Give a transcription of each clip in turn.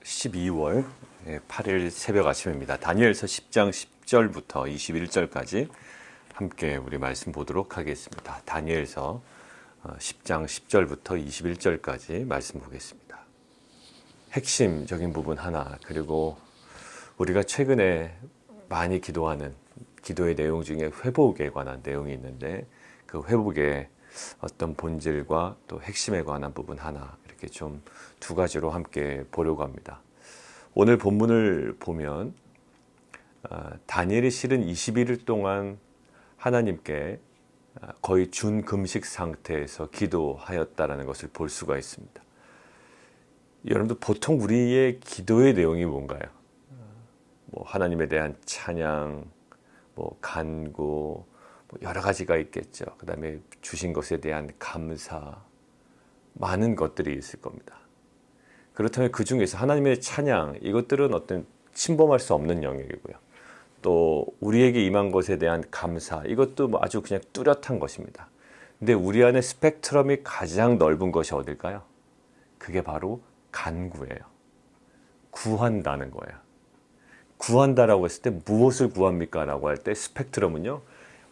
12월 8일 새벽 아침입니다. 다니엘서 10장 10절부터 21절까지 함께 우리 말씀 보도록 하겠습니다. 다니엘서 10장 10절부터 21절까지 말씀 보겠습니다. 핵심적인 부분 하나, 그리고 우리가 최근에 많이 기도하는 기도의 내용 중에 회복에 관한 내용이 있는데, 그 회복의 어떤 본질과 또 핵심에 관한 부분 하나, 이렇게 좀 두 가지로 함께 보려고 합니다. 오늘 본문을 보면 다니엘이 실은 21일 동안 하나님께 거의 준금식 상태에서 기도하였다라는 것을 볼 수가 있습니다. 여러분들, 보통 우리의 기도의 내용이 뭔가요? 하나님에 대한 찬양, 간구, 여러 가지가 있겠죠. 그 다음에 주신 것에 대한 감사, 많은 것들이 있을 겁니다. 그렇다면 그 중에서 하나님의 찬양, 이것들은 어떤 침범할 수 없는 영역이고요. 또 우리에게 임한 것에 대한 감사, 이것도 아주 그냥 뚜렷한 것입니다. 근데 우리 안에 스펙트럼이 가장 넓은 것이 어딜까요? 그게 바로 간구예요. 구한다는 거예요. 구한다라고 했을 때 무엇을 구합니까? 라고 할 때 스펙트럼은요,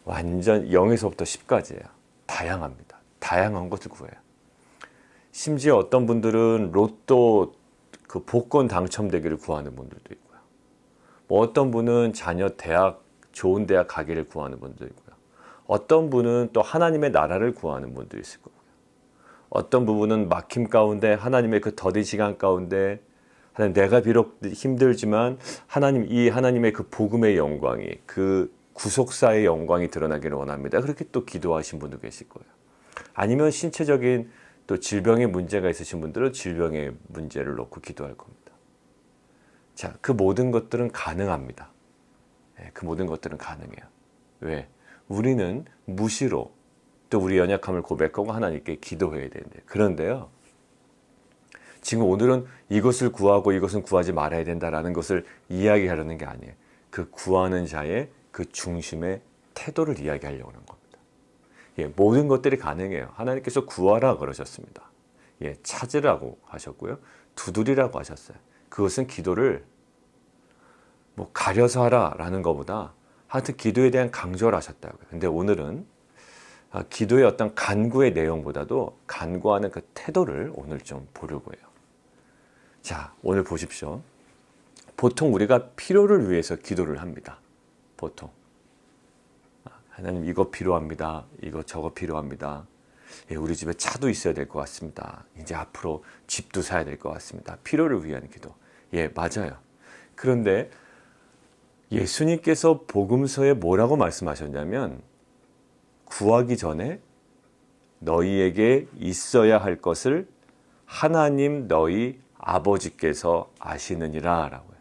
완전 0에서부터 10까지예요. 다양합니다. 다양한 것을 구해요. 심지어 어떤 분들은 로또 그 복권 당첨되기를 구하는 분들도 있고요. 어떤 분은 자녀 좋은 대학 가기를 구하는 분도 있고요. 어떤 분은 또 하나님의 나라를 구하는 분도 있을 거고요. 어떤 부분은 막힘 가운데, 하나님의 그 더딘 시간 가운데, 하나님, 내가 비록 힘들지만 하나님의 그 복음의 영광이, 그 구속사의 영광이 드러나기를 원합니다. 그렇게 또 기도하신 분도 계실 거예요. 아니면 신체적인 또 질병의 문제가 있으신 분들은 질병의 문제를 놓고 기도할 겁니다. 자, 그 모든 것들은 가능합니다. 그 모든 것들은 가능해요. 왜? 우리는 무시로 또 우리 연약함을 고백하고 하나님께 기도해야 되는데, 그런데요, 지금 오늘은 이것을 구하고 이것은 구하지 말아야 된다라는 것을 이야기하려는 게 아니에요. 그 구하는 자의 그 중심의 태도를 이야기하려고 하는 겁니다. 모든 것들이 가능해요. 하나님께서 구하라 그러셨습니다. 찾으라고 하셨고요. 두드리라고 하셨어요. 그것은 기도를 가려서 하라라는 것보다 하여튼 기도에 대한 강조를 하셨다고요. 근데 오늘은 기도의 어떤 간구의 내용보다도 간구하는 그 태도를 오늘 좀 보려고 해요. 자, 오늘 보십시오. 보통 우리가 필요를 위해서 기도를 합니다. 보통. 하나님, 이거 필요합니다. 이거 저거 필요합니다. 우리 집에 차도 있어야 될 것 같습니다. 이제 앞으로 집도 사야 될 것 같습니다. 필요를 위한 기도. 맞아요. 그런데 예수님께서 복음서에 뭐라고 말씀하셨냐면, 구하기 전에 너희에게 있어야 할 것을 하나님 너희 아버지께서 아시느니라 라고요.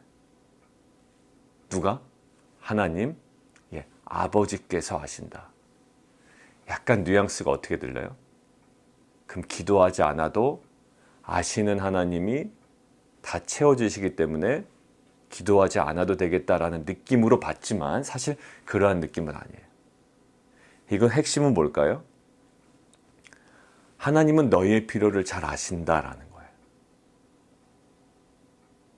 누가? 하나님, 아버지께서 아신다. 약간 뉘앙스가 어떻게 들려요? 그럼 기도하지 않아도 아시는 하나님이 다 채워주시기 때문에 기도하지 않아도 되겠다라는 느낌으로 봤지만, 사실 그러한 느낌은 아니에요. 이건 핵심은 뭘까요? 하나님은 너희의 필요를 잘 아신다라는 거예요.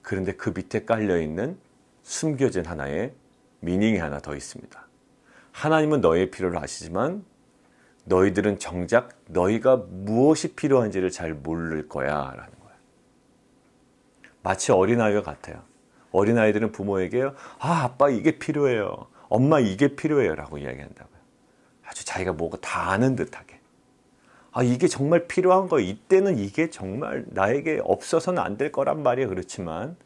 그런데 그 밑에 깔려있는 숨겨진 하나의 미닝이 하나 더 있습니다. 하나님은 너희의 필요를 아시지만 너희들은 정작 너희가 무엇이 필요한지를 잘 모를 거야 라는 거예요. 마치 어린아이와 같아요. 어린아이들은 부모에게 아빠 이게 필요해요, 엄마 이게 필요해요 라고 이야기한다고요. 아주 자기가 뭐가 다 아는 듯하게. 이게 정말 필요한 거, 이때는 이게 정말 나에게 없어서는 안 될 거란 말이에요. 그렇지만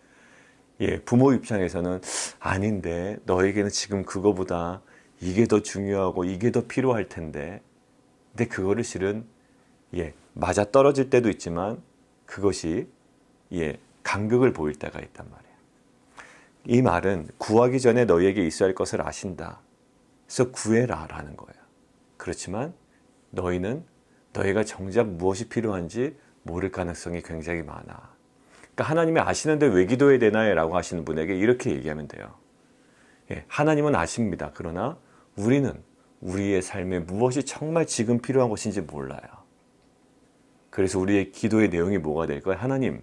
부모 입장에서는 아닌데, 너에게는 지금 그거보다 이게 더 중요하고 이게 더 필요할 텐데. 근데 그거를 실은 맞아 떨어질 때도 있지만 그것이 간극을 보일 때가 있단 말이에요. 이 말은 구하기 전에 너희에게 있어야 할 것을 아신다. 그래서 구해라 라는 거예요. 그렇지만 너희가 정작 무엇이 필요한지 모를 가능성이 굉장히 많아. 그러니까 하나님이 아시는데 왜 기도해야 되나요? 라고 하시는 분에게 이렇게 얘기하면 돼요. 하나님은 아십니다. 그러나 우리는 우리의 삶에 무엇이 정말 지금 필요한 것인지 몰라요. 그래서 우리의 기도의 내용이 뭐가 될까요? 하나님,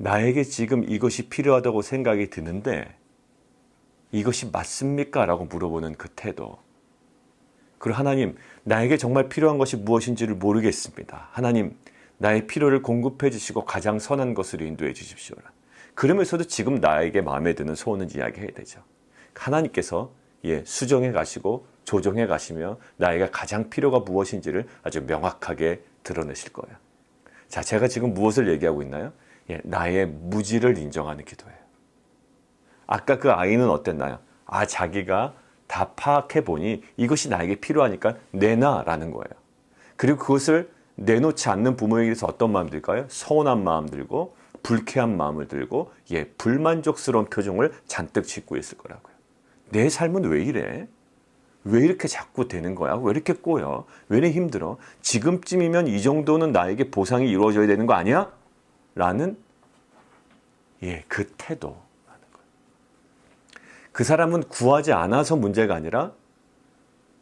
나에게 지금 이것이 필요하다고 생각이 드는데 이것이 맞습니까? 라고 물어보는 그 태도. 그리고 하나님, 나에게 정말 필요한 것이 무엇인지를 모르겠습니다. 하나님, 나의 필요를 공급해 주시고 가장 선한 것으로 인도해 주십시오. 그러면서도 지금 나에게 마음에 드는 소원을 이야기해야 되죠. 하나님께서 수정해 가시고 조정해 가시며 나에게 가장 필요가 무엇인지를 아주 명확하게 드러내실 거예요. 자, 제가 지금 무엇을 얘기하고 있나요? 나의 무지를 인정하는 기도예요. 아까 그 아이는 어땠나요? 자기가 다 파악해 보니 이것이 나에게 필요하니까 내놔라는 거예요. 그리고 그것을 내놓지 않는 부모에게서 어떤 마음 들까요? 서운한 마음 들고 불쾌한 마음을 들고 불만족스러운 표정을 잔뜩 짓고 있을 거라고요. 내 삶은 왜 이래? 왜 이렇게 자꾸 되는 거야? 왜 이렇게 꼬여? 왜 이렇게 힘들어? 지금쯤이면 이 정도는 나에게 보상이 이루어져야 되는 거 아니야? 라는 그 태도라는 거예요. 그 사람은 구하지 않아서 문제가 아니라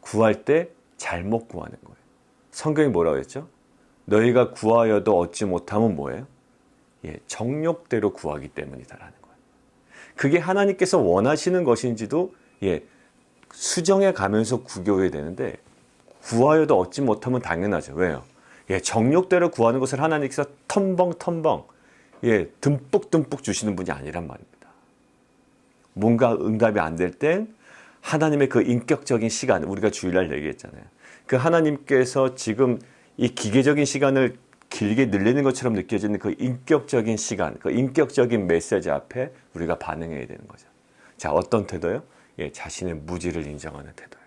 구할 때 잘못 구하는 거예요. 성경이 뭐라고 했죠? 너희가 구하여도 얻지 못하면 뭐예요? 정욕대로 구하기 때문이다라는 거예요. 그게 하나님께서 원하시는 것인지도 수정해 가면서 구겨야 되는데 구하여도 얻지 못하면 당연하죠. 왜요? 정욕대로 구하는 것을 하나님께서 텀벙 듬뿍듬뿍 주시는 분이 아니란 말입니다. 뭔가 응답이 안 될 땐 하나님의 그 인격적인 시간, 우리가 주일날 얘기했잖아요. 그 하나님께서 지금 이 기계적인 시간을 길게 늘리는 것처럼 느껴지는 그 인격적인 시간, 그 인격적인 메시지 앞에 우리가 반응해야 되는 거죠. 자, 어떤 태도요? 자신의 무지를 인정하는 태도예요.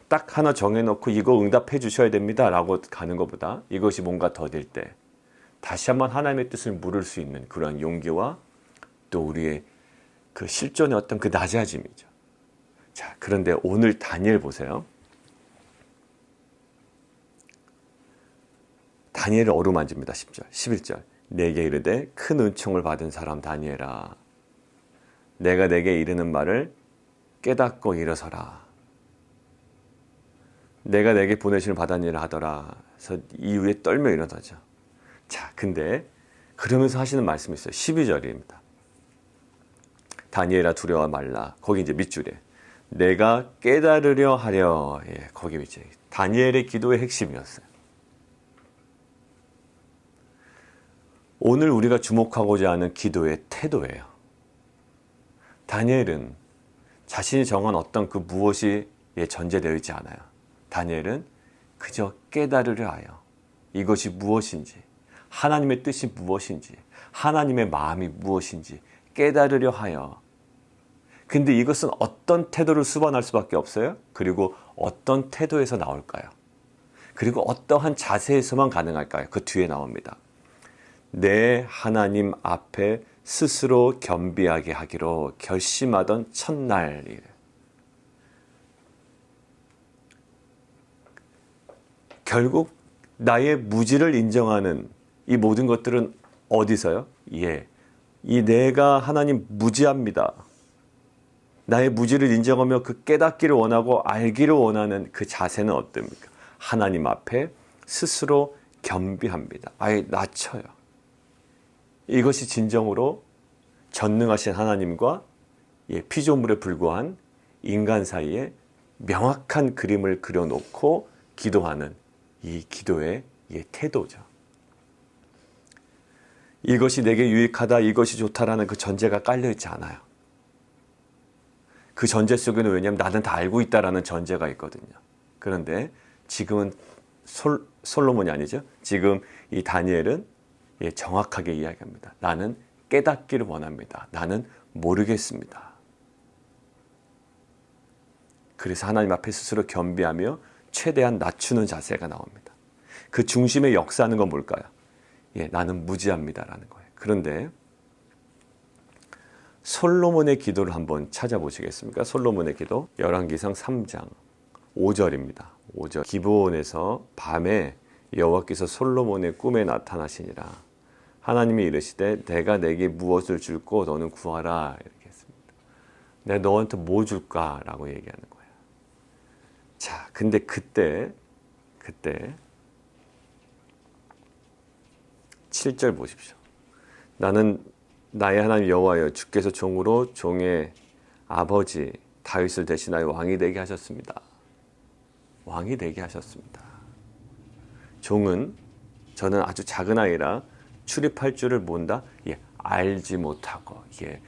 딱 하나 정해놓고 이거 응답해 주셔야 됩니다 라고 가는 것보다 이것이 뭔가 더딜 때 다시 한번 하나님의 뜻을 물을 수 있는 그런 용기와 또 우리의 그 실존의 어떤 그 낮아짐이죠. 자, 그런데 오늘 다니엘 보세요. 다니엘을 어루만집니다. 10절, 11절. 내게 이르되 큰 은총을 받은 사람 다니엘아, 내가 내게 이르는 말을 깨닫고 일어서라. 내가 내게 보내심을 받았니라 하더라. 그래서 이후에 떨며 일어나죠. 자, 근데 그러면서 하시는 말씀이 있어요. 12절입니다. 다니엘아 두려워 말라. 거기 이제 밑줄에 내가 깨달으려 하려. 거기 이제 다니엘의 기도의 핵심이었어요. 오늘 우리가 주목하고자 하는 기도의 태도예요. 다니엘은 자신이 정한 어떤 그 무엇이 전제되어 있지 않아요. 다니엘은 그저 깨달으려 하여 이것이 무엇인지, 하나님의 뜻이 무엇인지, 하나님의 마음이 무엇인지 깨달으려 하여. 근데 이것은 어떤 태도를 수반할 수밖에 없어요? 그리고 어떤 태도에서 나올까요? 그리고 어떠한 자세에서만 가능할까요? 그 뒤에 나옵니다. 내 하나님 앞에 스스로 겸비하게 하기로 결심하던 첫날이래. 결국 나의 무지를 인정하는 이 모든 것들은 어디서요? 이 내가 하나님 무지합니다. 나의 무지를 인정하며 그 깨닫기를 원하고 알기를 원하는 그 자세는 어떻습니까? 하나님 앞에 스스로 겸비합니다. 아예 낮춰요. 이것이 진정으로 전능하신 하나님과 피조물에 불과한 인간 사이에 명확한 그림을 그려놓고 기도하는 이 기도의 태도죠. 이것이 내게 유익하다, 이것이 좋다라는 그 전제가 깔려있지 않아요. 그 전제 속에는 왜냐하면 나는 다 알고 있다라는 전제가 있거든요. 그런데 지금은 솔로몬이 아니죠. 지금 이 다니엘은 정확하게 이야기합니다. 나는 깨닫기를 원합니다. 나는 모르겠습니다. 그래서 하나님 앞에 스스로 겸비하며 최대한 낮추는 자세가 나옵니다. 그 중심에 역사하는 건 뭘까요? 나는 무지합니다라는 거예요. 그런데 솔로몬의 기도를 한번 찾아보시겠습니까? 솔로몬의 기도 열왕기상 3장 5절입니다. 5절. 기브온에서 밤에 여호와께서 솔로몬의 꿈에 나타나시니라. 하나님이 이르시되 내가 내게 무엇을 줄고 너는 구하라. 이렇게 했습니다. 내가 너한테 뭐 줄까? 라고 얘기하는 거예요. 자, 근데 그때 7절 보십시오. 나는 나의 하나님 여호와여, 주께서 종으로 종의 아버지 다윗을 대신하여 왕이 되게 하셨습니다. 왕이 되게 하셨습니다. 종은, 저는 아주 작은 아이라 출입할 줄을 모른다? 예, 알지 못하고, 예,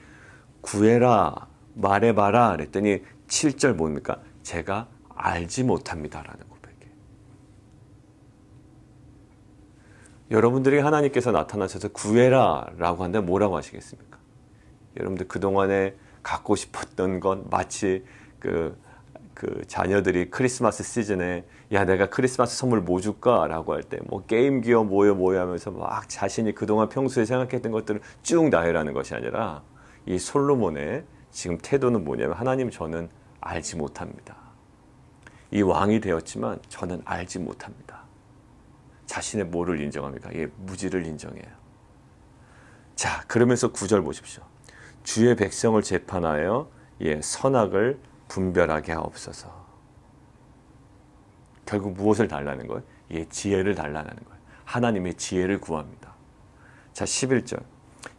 구해라, 말해봐라 그랬더니 7절 뭡니까? 제가 알지 못합니다라는 고백이에요. 여러분들이 하나님께서 나타나셔서 구해라 라고 한다면 뭐라고 하시겠습니까? 여러분들 그동안에 갖고 싶었던 건 마치 그 자녀들이 크리스마스 시즌에 야, 내가 크리스마스 선물 뭐 줄까? 라고 할 때 뭐 게임기어 뭐요 하면서 막 자신이 그동안 평소에 생각했던 것들을 쭉 나열하는 것이 아니라 이 솔로몬의 지금 태도는 뭐냐면, 하나님, 저는 알지 못합니다. 이 왕이 되었지만 저는 알지 못합니다. 자신의 뭐를 인정합니까? 예, 무지를 인정해요. 자, 그러면서 9절 보십시오. 주의 백성을 재판하여 예, 선악을 분별하게 하옵소서. 결국 무엇을 달라는 거예요? 예, 지혜를 달라는 거예요. 하나님의 지혜를 구합니다. 자, 11절.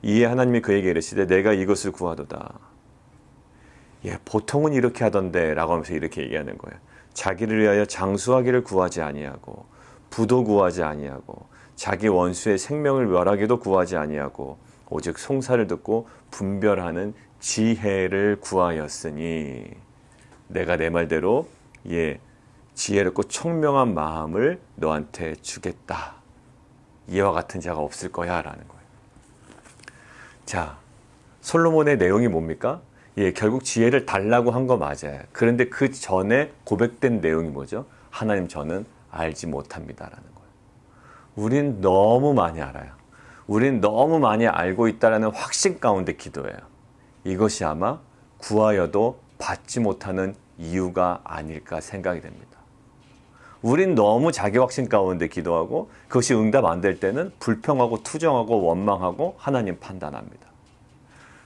이에 하나님이 그에게 이르시되 내가 이것을 구하도다. 예, 보통은 이렇게 하던데 라고 하면서 이렇게 얘기하는 거예요. 자기를 위하여 장수하기를 구하지 아니하고, 부도 구하지 아니하고, 자기 원수의 생명을 멸하기도 구하지 아니하고, 오직 송사를 듣고 분별하는 지혜를 구하였으니 내가 내 말대로 예, 지혜롭고 총명한 마음을 너한테 주겠다. 이와 같은 자가 없을 거야 라는 거예요. 자, 솔로몬의 내용이 뭡니까? 예, 결국 지혜를 달라고 한 거 맞아요. 그런데 그 전에 고백된 내용이 뭐죠? 하나님, 저는 알지 못합니다라는 거예요. 우린 너무 많이 알아요. 우린 너무 많이 알고 있다라는 확신 가운데 기도해요. 이것이 아마 구하여도 받지 못하는 이유가 아닐까 생각이 됩니다. 우린 너무 자기 확신 가운데 기도하고 그것이 응답 안 될 때는 불평하고 투정하고 원망하고 하나님 판단합니다.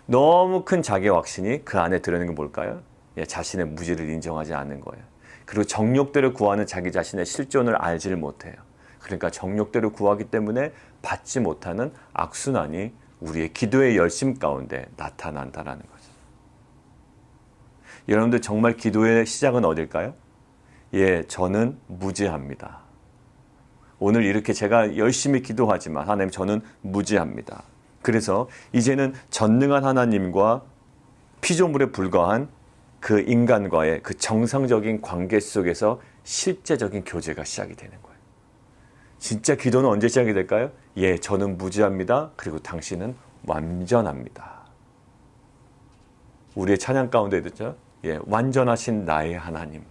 너무 큰 자기 확신이 그 안에 들어있는 게 뭘까요? 예, 자신의 무지를 인정하지 않는 거예요. 그리고 정욕대로 구하는 자기 자신의 실존을 알지를 못해요. 그러니까 정욕대로 구하기 때문에 받지 못하는 악순환이 우리의 기도의 열심 가운데 나타난다는 거죠. 여러분들 정말 기도의 시작은 어딜까요? 예, 저는 무지합니다. 오늘 이렇게 제가 열심히 기도하지만 하나님, 저는 무지합니다. 그래서 이제는 전능한 하나님과 피조물에 불과한 그 인간과의 그 정상적인 관계 속에서 실제적인 교제가 시작이 되는 거예요. 진짜 기도는 언제 시작이 될까요? 예, 저는 무지합니다. 그리고 당신은 완전합니다. 우리의 찬양 가운데 듣죠? 예, 완전하신 나의 하나님.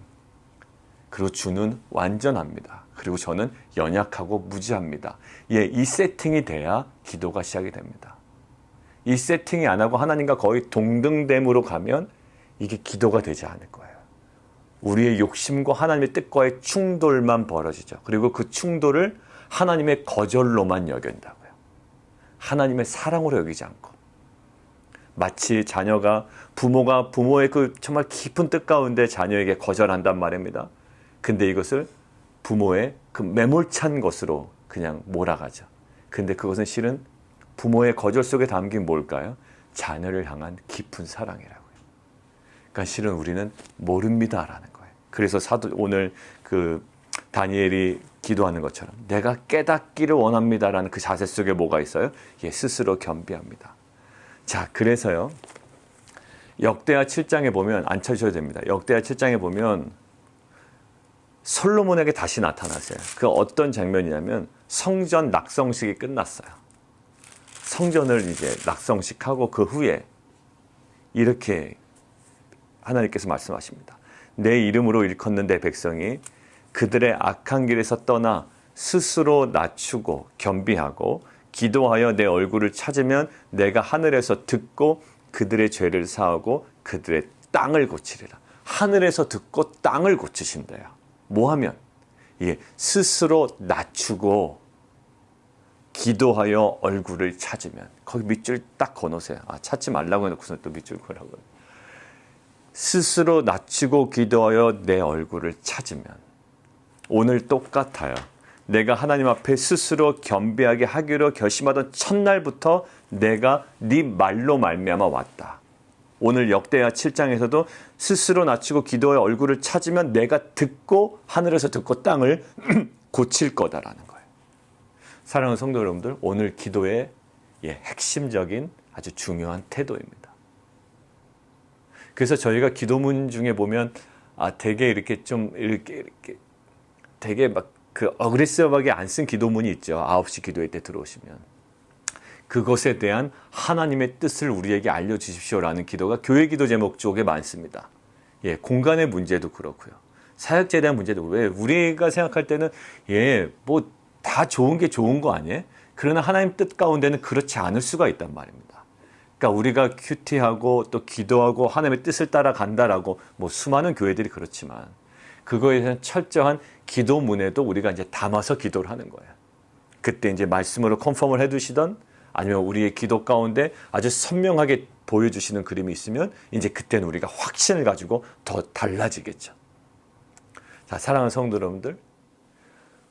그리고 주는 완전합니다. 그리고 저는 연약하고 무지합니다. 예, 이 세팅이 돼야 기도가 시작이 됩니다. 이 세팅이 안 하고 하나님과 거의 동등됨으로 가면 이게 기도가 되지 않을 거예요. 우리의 욕심과 하나님의 뜻과의 충돌만 벌어지죠. 그리고 그 충돌을 하나님의 거절로만 여긴다고요. 하나님의 사랑으로 여기지 않고. 마치 자녀가, 부모가 부모의 그 정말 깊은 뜻 가운데 자녀에게 거절한단 말입니다. 근데 이것을 부모의 그 매몰찬 것으로 그냥 몰아가죠. 근데 그것은 실은 부모의 거절 속에 담긴 뭘까요? 자녀를 향한 깊은 사랑이라고요. 그러니까 실은 우리는 모릅니다라는 거예요. 그래서 오늘 그 다니엘이 기도하는 것처럼 내가 깨닫기를 원합니다라는 그 자세 속에 뭐가 있어요? 예, 스스로 겸비합니다. 자, 그래서요. 역대하 7장에 보면, 안 쳐주셔도 됩니다. 역대하 7장에 보면 솔로몬에게 다시 나타났어요. 그 어떤 장면이냐면 성전 낙성식이 끝났어요. 성전을 이제 낙성식하고 그 후에 이렇게 하나님께서 말씀하십니다. 내 이름으로 일컫는 내 백성이 그들의 악한 길에서 떠나 스스로 낮추고 겸비하고 기도하여 내 얼굴을 찾으면 내가 하늘에서 듣고 그들의 죄를 사하고 그들의 땅을 고치리라. 하늘에서 듣고 땅을 고치신대요. 뭐 하면? 예, 스스로 낮추고 기도하여 얼굴을 찾으면. 거기 밑줄 딱 거놓으세요. 아, 찾지 말라고 해놓고서 또 밑줄 거라고요. 스스로 낮추고 기도하여 내 얼굴을 찾으면. 오늘 똑같아요. 내가 하나님 앞에 스스로 겸비하게 하기로 결심하던 첫날부터 내가 네 말로 말미암아 왔다. 오늘 역대하 7장에서도 스스로 낮추고 기도의 얼굴을 찾으면 내가 듣고 하늘에서 듣고 땅을 고칠 거다라는 거예요. 사랑하는 성도 여러분들, 오늘 기도의 핵심적인 아주 중요한 태도입니다. 그래서 저희가 기도문 중에 보면 되게 이렇게 좀 이렇게 되게 막 그 어그레시브하게 안 쓴 기도문이 있죠. 9시 기도회 때 들어오시면 그것에 대한 하나님의 뜻을 우리에게 알려주십시오라는 기도가 교회 기도 제목 쪽에 많습니다. 공간의 문제도 그렇고요. 사역자에 대한 문제도 그렇고요. 왜 우리가 생각할 때는 뭐 다 좋은 게 좋은 거 아니에요? 그러나 하나님 뜻 가운데는 그렇지 않을 수가 있단 말입니다. 그러니까 우리가 큐티하고 또 기도하고 하나님의 뜻을 따라간다라고 뭐 수많은 교회들이 그렇지만 그거에 대한 철저한 기도문에도 우리가 이제 담아서 기도를 하는 거예요. 그때 이제 말씀으로 컨펌을 해두시던 아니면 우리의 기도 가운데 아주 선명하게 보여주시는 그림이 있으면 이제 그때는 우리가 확신을 가지고 더 달라지겠죠. 자, 사랑하는 성도 여러분들,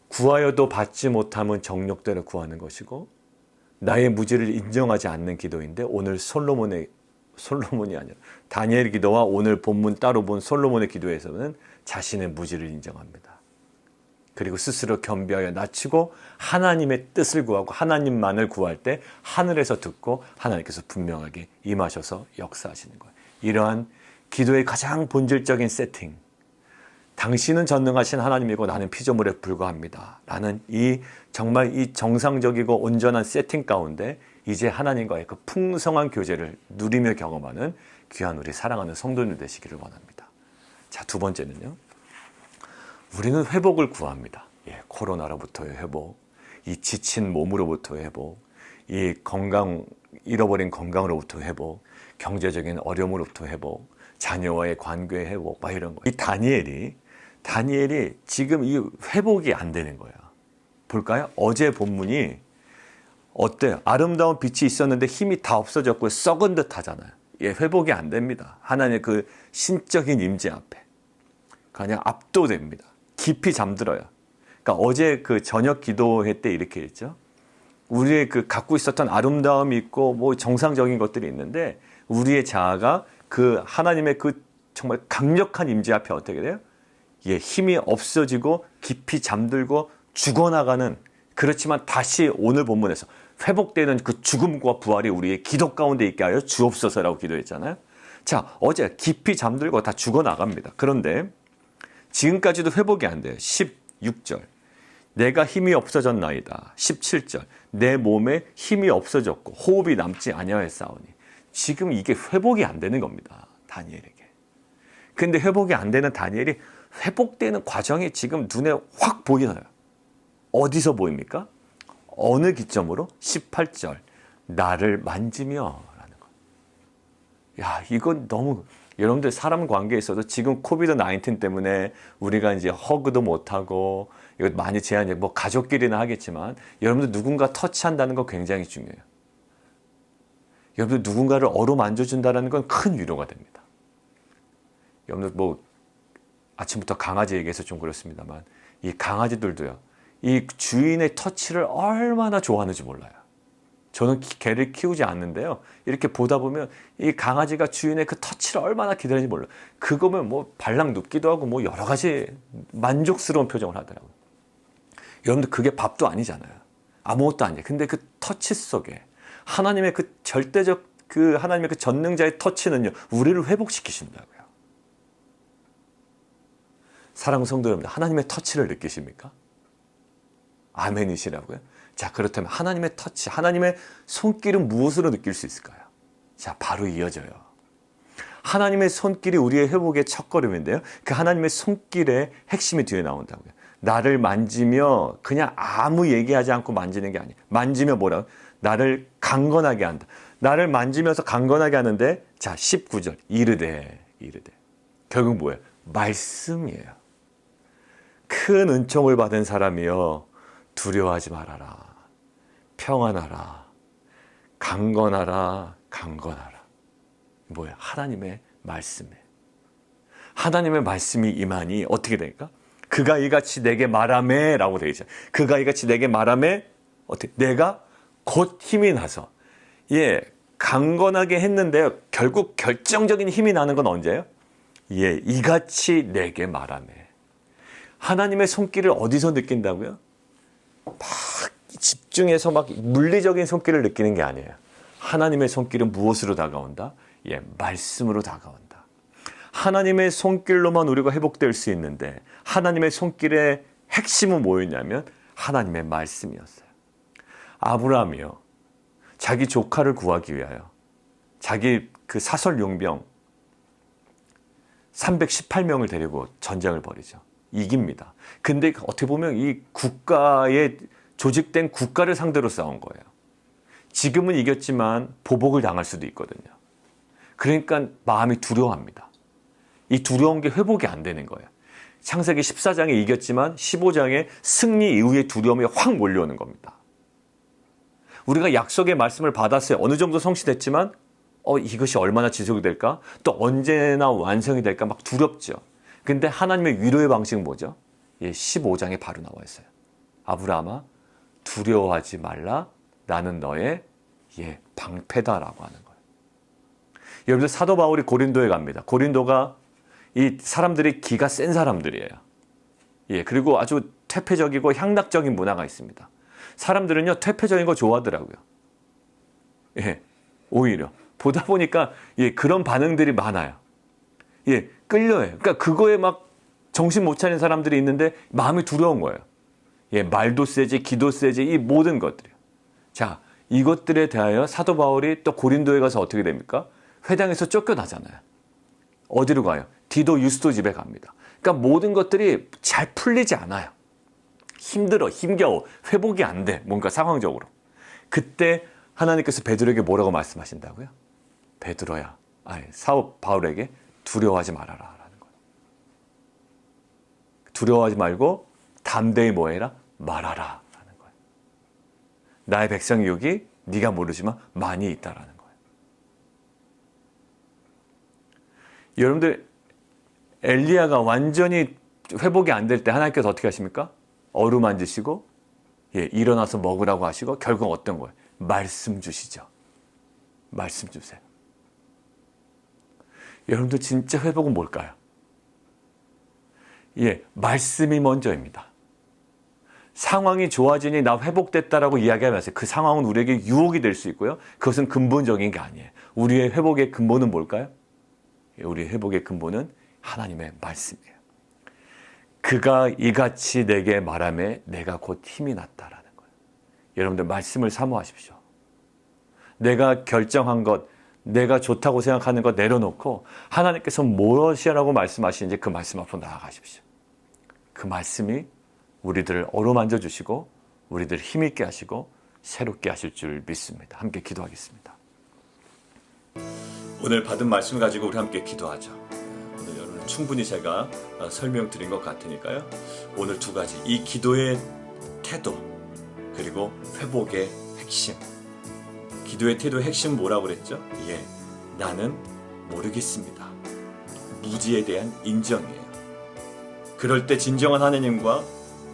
구하여도 받지 못함은 정욕대로 구하는 것이고 나의 무지를 인정하지 않는 기도인데 오늘 솔로몬이 아니라 다니엘 기도와 오늘 본문 따로 본 솔로몬의 기도에서는 자신의 무지를 인정합니다. 그리고 스스로 겸비하여 낮추고 하나님의 뜻을 구하고 하나님만을 구할 때 하늘에서 듣고 하나님께서 분명하게 임하셔서 역사하시는 거예요. 이러한 기도의 가장 본질적인 세팅, 당신은 전능하신 하나님이고 나는 피조물에 불과합니다 라는 정말 이 정상적이고 온전한 세팅 가운데 이제 하나님과의 그 풍성한 교제를 누리며 경험하는 귀한 우리 사랑하는 성도들 되시기를 원합니다. 자, 두 번째는요, 우리는 회복을 구합니다. 코로나로부터의 회복, 이 지친 몸으로부터의 회복, 이 잃어버린 건강으로부터의 회복, 경제적인 어려움으로부터의 회복, 자녀와의 관계의 회복, 막 이런 거. 이 다니엘이 지금 이 회복이 안 되는 거예요. 볼까요? 어제 본문이 어때요? 아름다운 빛이 있었는데 힘이 다 없어졌고 썩은 듯 하잖아요. 회복이 안 됩니다. 하나님의 그 신적인 임재 앞에. 그냥 압도됩니다. 깊이 잠들어요. 그러니까 어제 그 저녁 기도회 때 이렇게 했죠. 우리의 그 갖고 있었던 아름다움이 있고 뭐 정상적인 것들이 있는데 우리의 자아가 그 하나님의 그 정말 강력한 임재 앞에 어떻게 돼요? 힘이 없어지고 깊이 잠들고 죽어나가는, 그렇지만 다시 오늘 본문에서 회복되는 그 죽음과 부활이 우리의 기도 가운데 있게 하여 주옵소서라고 기도했잖아요. 자, 어제 깊이 잠들고 다 죽어나갑니다. 그런데 지금까지도 회복이 안 돼요. 16절 내가 힘이 없어졌나이다. 17절 내 몸에 힘이 없어졌고 호흡이 남지 아니하였사오니. 지금 이게 회복이 안 되는 겁니다. 다니엘에게. 근데 회복이 안 되는 다니엘이 회복되는 과정이 지금 눈에 확 보이나요? 어디서 보입니까? 어느 기점으로? 18절 나를 만지며 라는 거. 야, 이건 너무, 여러분들 사람 관계에 있어서 지금 코비드 19 때문에 우리가 이제 허그도 못하고 이거 많이 제한이, 뭐 가족끼리는 하겠지만 여러분들 누군가 터치한다는 거 굉장히 중요해요. 여러분들 누군가를 어루만져준다는 건 큰 위로가 됩니다. 여러분들 뭐 아침부터 강아지 얘기해서 좀 그렇습니다만 이 강아지들도요, 이 주인의 터치를 얼마나 좋아하는지 몰라요. 저는 개를 키우지 않는데요, 이렇게 보다 보면 이 강아지가 주인의 그 터치를 얼마나 기다리는지 몰라요. 그거면 뭐 발랑 눕기도 하고 뭐 여러 가지 만족스러운 표정을 하더라고요. 여러분들 그게 밥도 아니잖아요. 아무것도 아니에요. 근데 그 터치 속에 하나님의 그 절대적 그 하나님의 그 전능자의 터치는요, 우리를 회복시키신다고요. 사랑하는 성도 여러분, 하나님의 터치를 느끼십니까? 아멘이시라고요? 자, 그렇다면 하나님의 터치, 하나님의 손길은 무엇으로 느낄 수 있을까요? 자, 바로 이어져요. 하나님의 손길이 우리의 회복의 첫걸음인데요, 그 하나님의 손길의 핵심이 뒤에 나온다고요. 나를 만지며 그냥 아무 얘기하지 않고 만지는 게 아니에요. 만지며 뭐라고? 나를 강건하게 한다. 나를 만지면서 강건하게 하는데, 자, 19절 이르되. 결국 뭐예요? 말씀이에요. 큰 은총을 받은 사람이여 두려워하지 말아라. 평안하라. 강건하라. 뭐예요? 하나님의 말씀에. 하나님의 말씀이 임하니 어떻게 될까? 그가 이같이 내게 말하매 라고 되어 있죠. 그가 이같이 내게 말하매 어떻게 내가 곧 힘이 나서 강건하게 했는데요. 결국 결정적인 힘이 나는 건 언제예요? 이같이 내게 말하매. 하나님의 손길을 어디서 느낀다고요? 막 집중해서 막 물리적인 손길을 느끼는 게 아니에요. 하나님의 손길은 무엇으로 다가온다? 말씀으로 다가온다. 하나님의 손길로만 우리가 회복될 수 있는데 하나님의 손길의 핵심은 뭐였냐면 하나님의 말씀이었어요. 아브라함이요. 자기 조카를 구하기 위하여 자기 그 사설 용병 318명을 데리고 전쟁을 벌이죠. 이깁니다. 근데 어떻게 보면 이 국가에 조직된 국가를 상대로 싸운 거예요. 지금은 이겼지만 보복을 당할 수도 있거든요. 그러니까 마음이 두려워합니다. 이 두려운 게 회복이 안 되는 거예요. 창세기 14장에 이겼지만 15장에 승리 이후의 두려움이 확 몰려오는 겁니다. 우리가 약속의 말씀을 받았어요. 어느 정도 성취됐지만 이것이 얼마나 지속이 될까? 또 언제나 완성이 될까? 막 두렵죠. 근데 하나님의 위로의 방식은 뭐죠? 15장에 바로 나와 있어요. 아브라함아 두려워하지 말라. 나는 너의 방패다라고 하는 거예요. 여러분들 사도 바울이 고린도에 갑니다. 고린도가 이 사람들이 기가 센 사람들이에요. 그리고 아주 퇴폐적이고 향락적인 문화가 있습니다. 사람들은요 퇴폐적인 거 좋아하더라고요. 오히려 보다 보니까 그런 반응들이 많아요. 끌려요. 그러니까 그거에 막 정신 못 차리는 사람들이 있는데 마음이 두려운 거예요. 말도 세지, 기도 세지, 이 모든 것들이요. 자, 이것들에 대하여 사도 바울이 또 고린도에 가서 어떻게 됩니까? 회당에서 쫓겨나잖아요. 어디로 가요? 디도 유스도 집에 갑니다. 그러니까 모든 것들이 잘 풀리지 않아요. 힘들어, 힘겨워, 회복이 안 돼, 뭔가 상황적으로. 그때 하나님께서 베드로에게 뭐라고 말씀하신다고요? 베드로야, 사도 바울에게 두려워하지 말아라 라는 거예요. 두려워하지 말고 담대히 뭐해라? 말하라 라는 거예요. 나의 백성이 여기 네가 모르지만 많이 있다라는 거예요. 여러분들 엘리야가 완전히 회복이 안 될 때 하나님께서 어떻게 하십니까? 어루만지시고 일어나서 먹으라고 하시고 결국 어떤 거예요? 말씀 주시죠. 말씀 주세요. 여러분들 진짜 회복은 뭘까요? 말씀이 먼저입니다. 상황이 좋아지니 나 회복됐다라고 이야기하면서 그 상황은 우리에게 유혹이 될 수 있고요. 그것은 근본적인 게 아니에요. 우리의 회복의 근본은 뭘까요? 우리의 회복의 근본은 하나님의 말씀이에요. 그가 이같이 내게 말하매 내가 곧 힘이 났다라는 거예요. 여러분들 말씀을 사모하십시오. 내가 결정한 것, 내가 좋다고 생각하는 것 내려놓고 하나님께서 무엇이라고 말씀하시는지 그 말씀 앞으로 나아가십시오. 그 말씀이 우리들을 어루만져 주시고 우리들을 힘있게 하시고 새롭게 하실 줄 믿습니다. 함께 기도하겠습니다. 오늘 받은 말씀을 가지고 우리 함께 기도하죠. 오늘 여러분 충분히 제가 설명드린 것 같으니까요. 오늘 두 가지, 이 기도의 태도 그리고 회복의 핵심. 기도의 태도의 핵심은 뭐라고 그랬죠? 나는 모르겠습니다. 무지에 대한 인정이에요. 그럴 때 진정한 하나님과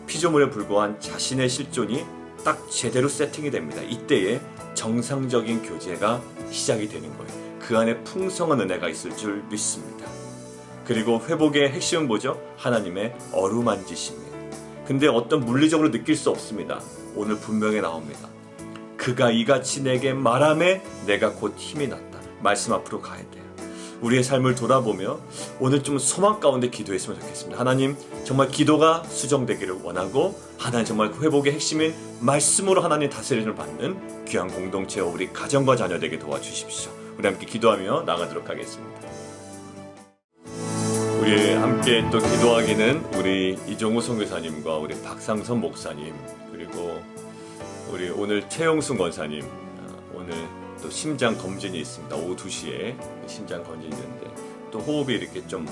피조물에 불과한 자신의 실존이 딱 제대로 세팅이 됩니다. 이때에 정상적인 교제가 시작이 되는 거예요. 그 안에 풍성한 은혜가 있을 줄 믿습니다. 그리고 회복의 핵심은 뭐죠? 하나님의 어루만지심이에요. 근데 어떤 물리적으로 느낄 수 없습니다. 오늘 분명히 나옵니다. 그가 이같이 내게 말하매 내가 곧 힘이 났다. 말씀 앞으로 가야 돼요. 우리의 삶을 돌아보며 오늘 좀 소망 가운데 기도했으면 좋겠습니다. 하나님 정말 기도가 수정되기를 원하고 하나님 정말 그 회복의 핵심인 말씀으로 하나님 다스림을 받는 귀한 공동체와 우리 가정과 자녀 되게 도와주십시오. 우리 함께 기도하며 나가도록 하겠습니다. 우리 함께 또 기도하기는 우리 이종우 선교사님과 우리 박상선 목사님 그리고 우리 오늘 최영순 권사님 오늘 또 심장 검진이 있습니다. 오후 2시에 심장 검진이 있는데 또 호흡이 이렇게 좀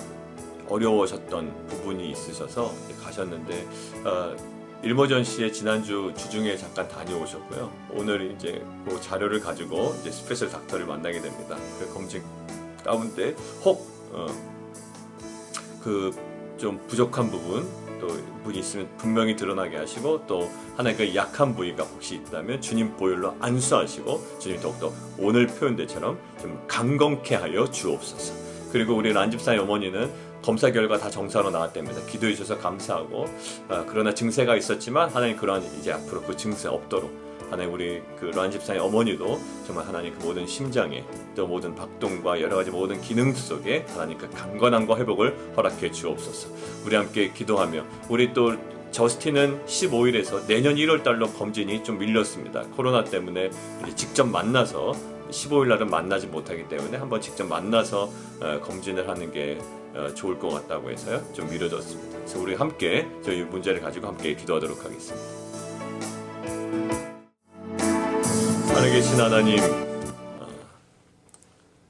어려우셨던 부분이 있으셔서 가셨는데 일머전시에 지난주 주중에 잠깐 다녀오셨고요. 오늘 이제 그 자료를 가지고 이제 스페셜 닥터를 만나게 됩니다. 그 검진 가운데 혹 그 좀 부족한 부분 또 분이 있으면 분명히 드러나게 하시고, 또 하나님께 약한 부위가 혹시 있다면 주님 보혈로 안수하시고, 주님 더욱더 오늘 표현대처럼 좀 강건케 하여 주옵소서. 그리고 우리 란집사의 어머니는 검사 결과 다 정상으로 나왔답니다. 기도해 주셔서 감사하고, 그러나 증세가 있었지만 하나님 그러한 이제 앞으로 그 증세 없도록 하나님 우리 그 란집사의 어머니도 정말 하나님 그 모든 심장에 또 모든 박동과 여러 가지 모든 기능 속에 하나님 그 강건함과 회복을 허락해 주옵소서. 우리 함께 기도하며, 우리 또 저스틴은 15일에서 내년 1월 달로 검진이 좀 밀렸습니다. 코로나 때문에 이제 직접 만나서 15일 날은 만나지 못하기 때문에 한번 직접 만나서 검진을 하는 게 좋을 것 같다고 해서요, 좀 미뤄졌습니다. 그래서 우리 함께 저희 문제를 가지고 함께 기도하도록 하겠습니다. 하늘에 계신 하나님,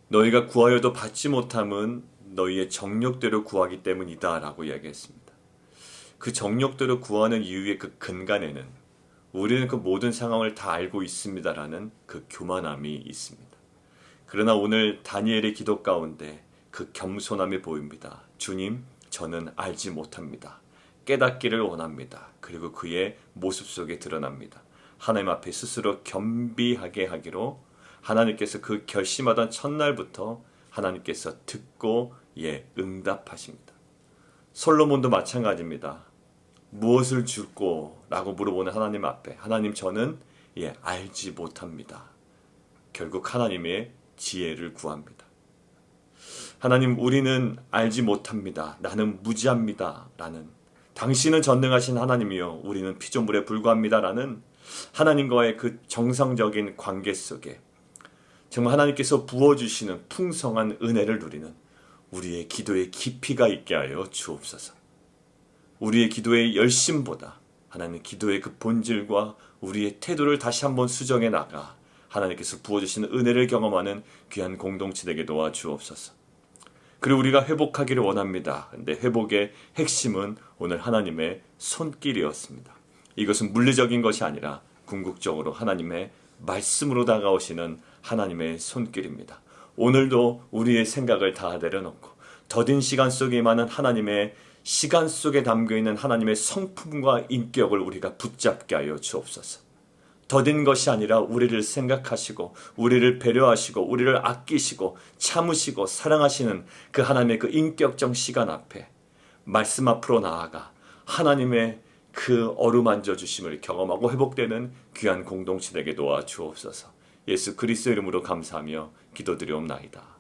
너희가 구하여도 받지 못함은 너희의 정욕대로 구하기 때문이다 라고 이야기했습니다. 그 정욕대로 구하는 이유의 그 근간에는 우리는 그 모든 상황을 다 알고 있습니다라는 그 교만함이 있습니다. 그러나 오늘 다니엘의 기도 가운데 그 겸손함이 보입니다. 주님, 저는 알지 못합니다. 깨닫기를 원합니다. 그리고 그의 모습 속에 드러납니다. 하나님 앞에 스스로 겸비하게 하기로 하나님께서 그 결심하던 첫날부터 하나님께서 듣고 응답하십니다. 솔로몬도 마찬가지입니다. 무엇을 줄꼬? 라고 물어보는 하나님 앞에 하나님, 저는 알지 못합니다. 결국 하나님의 지혜를 구합니다. 하나님, 우리는 알지 못합니다. 나는 무지합니다. 라는, 당신은 전능하신 하나님이요 우리는 피조물에 불과합니다. 라는 하나님과의 그 정상적인 관계 속에 정말 하나님께서 부어주시는 풍성한 은혜를 누리는 우리의 기도의 깊이가 있게 하여 주옵소서. 우리의 기도의 열심보다 하나님 기도의 그 본질과 우리의 태도를 다시 한번 수정해 나가 하나님께서 부어주시는 은혜를 경험하는 귀한 공동체 되게 도와주옵소서. 그리고 우리가 회복하기를 원합니다. 근데 회복의 핵심은 오늘 하나님의 손길이었습니다. 이것은 물리적인 것이 아니라 궁극적으로 하나님의 말씀으로 다가오시는 하나님의 손길입니다. 오늘도 우리의 생각을 다 내려놓고 더딘 시간 속에 임하는 하나님의 시간 속에 담겨있는 하나님의 성품과 인격을 우리가 붙잡게 하여 주옵소서. 더딘 것이 아니라 우리를 생각하시고 우리를 배려하시고 우리를 아끼시고 참으시고 사랑하시는 그 하나님의 그 인격적 시간 앞에 말씀 앞으로 나아가 하나님의 그 어루만져 주심을 경험하고 회복되는 귀한 공동체 되게 도와주옵소서. 예수 그리스도 이름으로 감사하며 기도드리옵나이다.